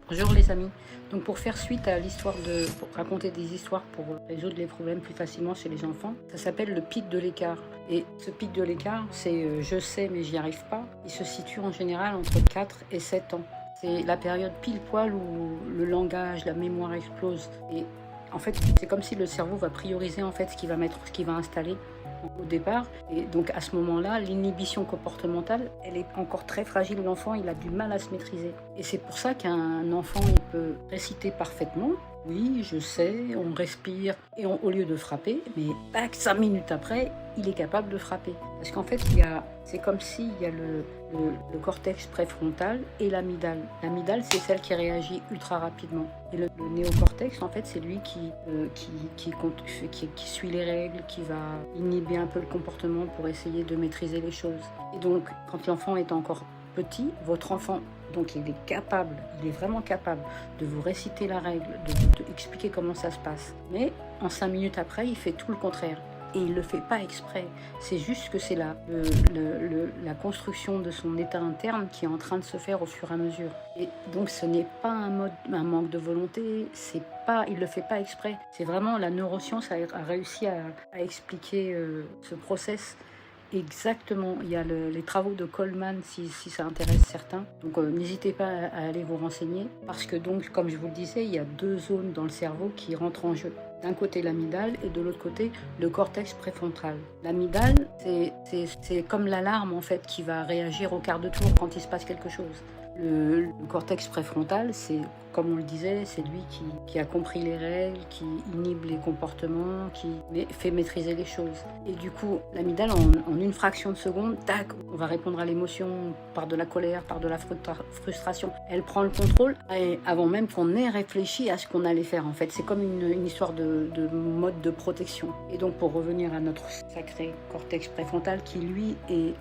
Bonjour les amis. Donc pour faire suite à pour raconter des histoires pour résoudre les problèmes plus facilement chez les enfants, ça s'appelle le pic de l'écart. Et ce pic de l'écart, c'est je sais mais j'y arrive pas. Il se situe en général entre 4 et 7 ans. C'est la période pile poil où le langage, la mémoire explose. Et en fait, c'est comme si le cerveau va prioriser en fait ce qu'il va installer au départ. Et donc à ce moment-là, l'inhibition comportementale, elle est encore très fragile. L'enfant, il a du mal à se maîtriser. Et c'est pour ça qu'un enfant, il peut réciter parfaitement. Oui, je sais, on respire et au lieu de frapper, mais 5 minutes après, il est capable de frapper. Parce qu'en fait, c'est comme s'il y a le cortex préfrontal et l'amygdale. L'amygdale, c'est celle qui réagit ultra rapidement. Et le néocortex, en fait, c'est lui qui suit les règles, qui va inhiber un peu le comportement pour essayer de maîtriser les choses. Et donc, quand l'enfant est encore petit, votre enfant, donc il est vraiment capable de vous réciter la règle, de vous expliquer comment ça se passe. Mais en 5 minutes après, il fait tout le contraire. Et il ne le fait pas exprès. C'est juste que c'est la construction de son état interne qui est en train de se faire au fur et à mesure. Et donc ce n'est pas un manque de volonté, il ne le fait pas exprès. C'est vraiment la neuroscience a réussi à expliquer ce process. Exactement, il y a les travaux de Coleman si ça intéresse certains. Donc n'hésitez pas à aller vous renseigner parce que donc, comme je vous le disais, il y a 2 zones dans le cerveau qui rentrent en jeu. D'un côté l'amygdale et de l'autre côté le cortex préfrontal. L'amygdale, c'est comme l'alarme en fait qui va réagir au quart de tour quand il se passe quelque chose. Le cortex préfrontal, c'est comme on le disait, c'est lui qui a compris les règles, qui inhibe les comportements, qui fait maîtriser les choses. Et du coup, l'amygdale, en une fraction de seconde, tac, on va répondre à l'émotion par de la colère, par de la frustration. Elle prend le contrôle avant même qu'on ait réfléchi à ce qu'on allait faire. En fait, c'est comme une histoire de mode de protection. Et donc, pour revenir à notre sacré cortex préfrontal, qui lui est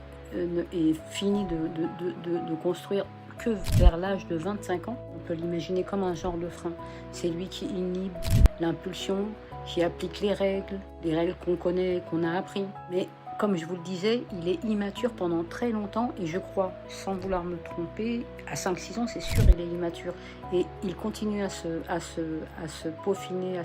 fini de construire que vers l'âge de 25 ans, on peut l'imaginer comme un genre de frein. C'est lui qui inhibe l'impulsion, qui applique les règles qu'on connaît, qu'on a appris. Mais comme je vous le disais, il est immature pendant très longtemps et je crois, sans vouloir me tromper, à 5-6 ans, c'est sûr, il est immature. Et il continue à se peaufiner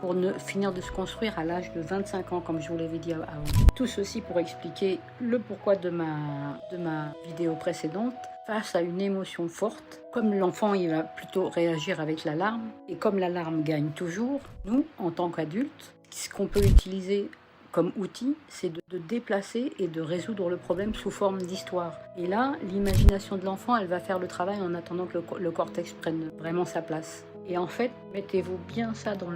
pour finir de se construire à l'âge de 25 ans, comme je vous l'avais dit avant. Tout ceci pour expliquer le pourquoi de ma vidéo précédente. Face à une émotion forte, comme l'enfant il va plutôt réagir avec l'alarme, et comme l'alarme gagne toujours, nous, en tant qu'adultes, ce qu'on peut utiliser comme outil, c'est de déplacer et de résoudre le problème sous forme d'histoire. Et là, l'imagination de l'enfant, elle va faire le travail en attendant que le cortex prenne vraiment sa place. Et en fait, mettez-vous bien ça dans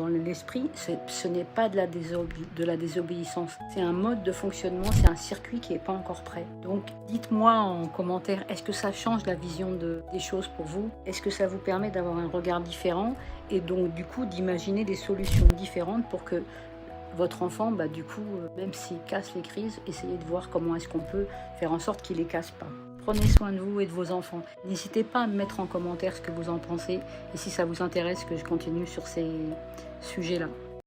l'esprit, ce n'est pas de la désobéissance. C'est un mode de fonctionnement, c'est un circuit qui n'est pas encore prêt. Donc, dites-moi en commentaire, est-ce que ça change la vision des choses pour vous? Est-ce que ça vous permet d'avoir un regard différent et donc, du coup, d'imaginer des solutions différentes pour que votre enfant, même s'il casse les crises, essayez de voir comment est-ce qu'on peut faire en sorte qu'il ne les casse pas. Prenez soin de vous et de vos enfants. N'hésitez pas à me mettre en commentaire ce que vous en pensez et si ça vous intéresse que je continue sur ces sujets-là.